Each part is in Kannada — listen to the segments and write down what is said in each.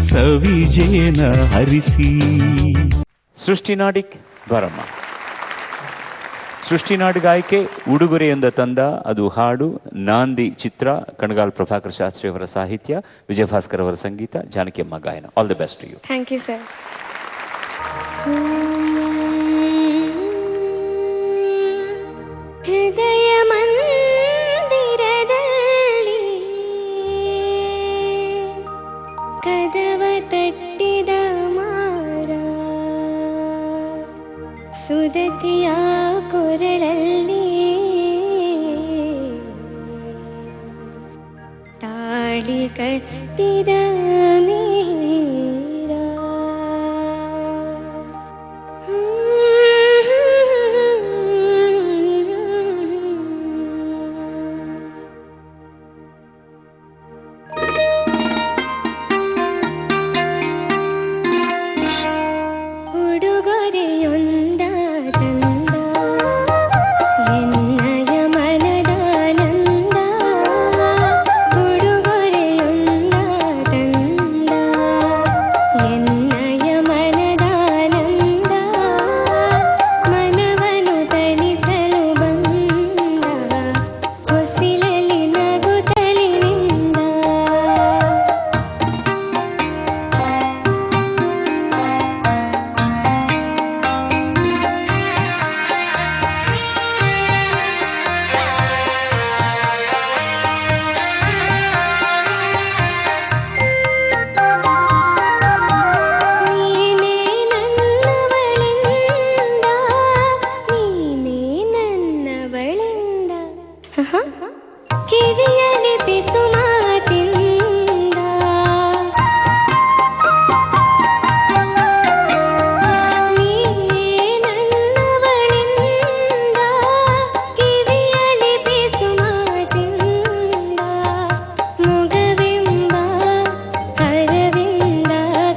ಸವಿಜೇನ ಹರಿಸಿ. ಸೃಷ್ಟಿನಾಡಿಕ್ ಬರಮ್ಮ. ಸೃಷ್ಟಿನಾಡಿಗ ಆಯ್ಕೆ ಉಡುಗೊರೆಯೊಂದ ತಂದ, ಅದು ಹಾಡು ನಾಂದಿ ಚಿತ್ರ, ಕಣಗಾಲ್ ಪ್ರಭಾಕರ್ ಶಾಸ್ತ್ರಿ ಅವರ ಸಾಹಿತ್ಯ, ವಿಜಯ ಭಾಸ್ಕರ್ ಅವರ ಸಂಗೀತ, ಜಾನಕಿ ಅಮ್ಮ ಗಾಯನ. All the best to you. Thank you sir. ಹೃದಯ ಮಂದಿರದಲ್ಲಿ ಕದವ ತಟ್ಟಿದ ಮಾರ, ಸುದತಿಯ ಕೊರಳಲ್ಲಿ ತಾಳಿ ಕಟ್ಟಿದ ಕಿವಿಯಲ್ಲಿ ಪಿಸು ಮಾತಿಂದ ನೀನೇ ನನ್ನವಳಿಂದ, ಕಿವಿಯಲ್ಲಿ ಪಿಸು ಮಾತಿಂದ ಮುಗವೆಂಬ ಕರವಿಂದ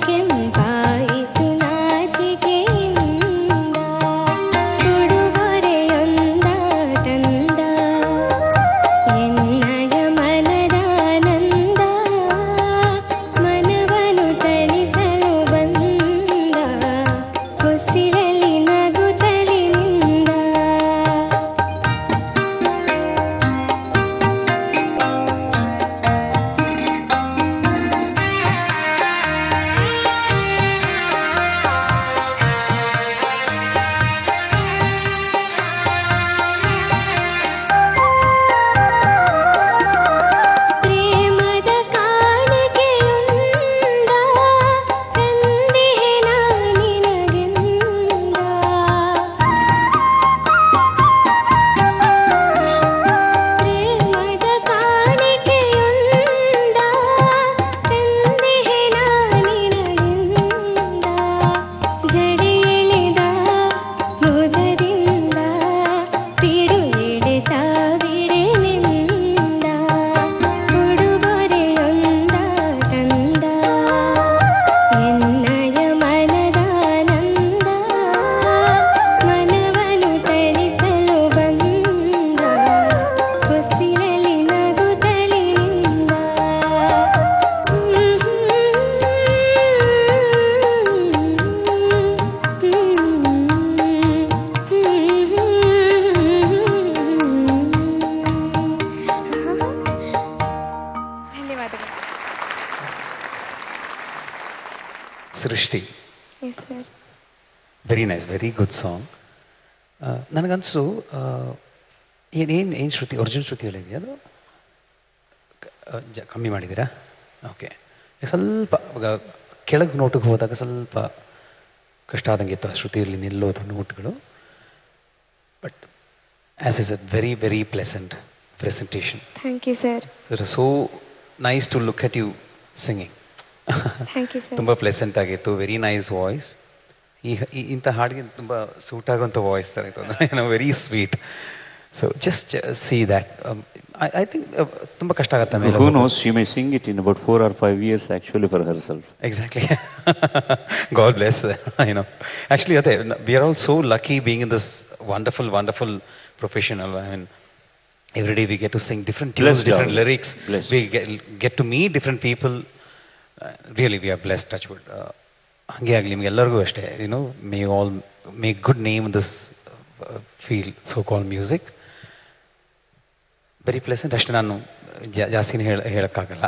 ಕೆಂಪಾಯಿತು ನಾಚಿಕೆಯಿಂದ, ಉಡುಗೊರೆಯೊಂದ ತಂದ ಎನ್ನಯ ಮನದಾನಂದ, ಮನವನು ತಣಿಸಲು ಬಂದ ಉಸಿರಲ್ಲಿ ನಗುತ್ತಲಿ ನಿಂದ. ಪ್ರೇಮದ ಕಾಣಿಕೆಯುಂದ ತಂದಿಹೆ ನಾನಿನಗೆಂದ, ಪ್ರೇಮದ ಕಾಣಿಕೆಯುಂದ ತಂದಿಹೆ ನಾನಿನಗೆಂದ, ಜಡೆ ಎಳೆದ ಮುದದಿಂದ ಬಿಡು ಎಳೆದ ಬಿಡೆನಿಂದ, ಉಡುಗೊರೆಯೊಂದ ತಂದ ಎನ್ನಯ ಮನದಾನಂದ, ಮನವನು ತಣಿಸಲು ಬಂದ ಉಸಿರಲ್ಲಿ ನಗುತ್ತಲಿ ನಿಂದ. ಧನ್ಯವಾದಗಳು. Srishti, yes sir. Very nice, very good song. ನನಗನ್ಸು ಏನು ಶ್ರುತಿ, ಒರಿಜಿನಲ್ ಶ್ರುತಿ ಹೇಳಿದೆಯಾ ಅದು ಕಮ್ಮಿ ಮಾಡಿದ್ದೀರಾ? ಓಕೆ. ಸ್ವಲ್ಪ ಕೆಳಗೆ ನೋಟಿಗೆ ಹೋದಾಗ ಸ್ವಲ್ಪ ಕಷ್ಟ ಆದಂಗೆ ಇತ್ತು ಆ ಶ್ರುತಿಯಲ್ಲಿ ನಿಲ್ಲೋದು ನೋಟ್ಗಳು. But as is a very very pleasant presentation. Thank you sir. It is so nice to look at you singing. Thank you sir. ತುಂಬ ಪ್ಲೆಸೆಂಟ್ ಆಗಿತ್ತು, ವೆರಿ ನೈಸ್ ವಾಯ್ಸ್. ಇಂಥ ಹಾಡಿಗೆ ತುಂಬ ಸೂಟ್ ಆಗುವಂಥ ವಾಯ್ಸ್ ಥರ ಇತ್ತು, very sweet. So just see that. I think ತುಂಬ ಕಷ್ಟ ಆಗುತ್ತೆ ಆಮೇಲೆ. Who knows, she may sing it in about 4 or 5 years actually for herself. Exactly. God bless. Actually, we are all so lucky being in this wonderful, wonderful profession. I mean, every day we get to sing different tunes, different lyrics. We get to meet different people. Really we are bless touch wood. ಹಾಗೆ ಆಗಲಿ ನಿಮಗೆಲ್ಲರಿಗೂ ಅಷ್ಟೇ, may all make good name this field so call music. Very pleasant, ಅಷ್ಟು ನಾನು ಜಾಸ್ತಿನೇ ಹೇಳೋಕ್ಕಾಗಲ್ಲ,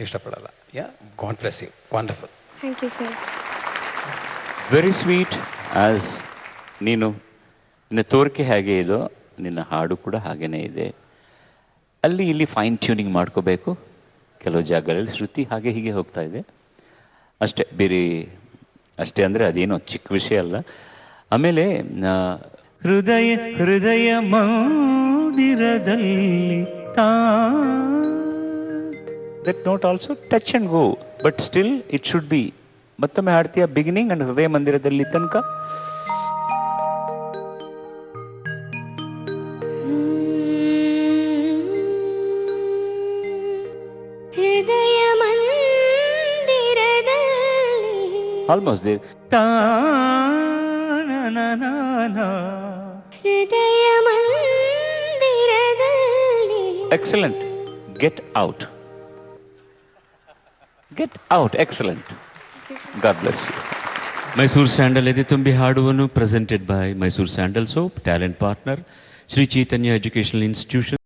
ಇಷ್ಟಪಡಲ್ಲ. Yeah, God bless you, wonderful. Thank you sir. Very sweet. As ನೀನು ನಿನ್ನ ತೋರಿಕೆ ಹೇಗೆ ಇದೋ ನಿನ್ನ ಹಾಡು ಕೂಡ ಹಾಗೇ ಇದೆ. ಅಲ್ಲಿ ಇಲ್ಲಿ ಫೈನ್ ಟ್ಯೂನಿಂಗ್ ಮಾಡ್ಕೋಬೇಕು. ಕೆಲವು ಜಾಗಗಳಲ್ಲಿ ಶ್ರುತಿ ಹಾಗೆ ಹೀಗೆ ಹೋಗ್ತಾ ಇದೆ ಅಷ್ಟೇ, ಬೇರೆ ಅಷ್ಟೇ. ಅಂದರೆ ಅದೇನೋ ಚಿಕ್ಕ ವಿಷಯ ಅಲ್ಲ. ಆಮೇಲೆ ಹೃದಯ ಹೃದಯ ಮಂದಿರದಲ್ಲಿ that note also touch and go, but still it should be. ಮತ್ತೊಮ್ಮೆ ಹಾಡ್ತೀಯ ಬಿಗಿನಿಂಗ್ ಅಂಡ್ ಹೃದಯ ಮಂದಿರದಲ್ಲಿ ತನಕ. ಹೃದಯ ಮಂದಿರದಲ್ಲಿ ಆಲ್ಮೋಸ್ಟ್ ದೇರ್. ಹೃದಯ ಮಂದಿರದಲ್ಲಿ. Excellent. Get out, get out. Excellent. God bless you. Mysuru sandal ಎದೆ ತುಂಬಿ ಹಾಡುವನ್ನು presented by Mysuru sandal soap, talent partner Shri Chaitanya educational institution.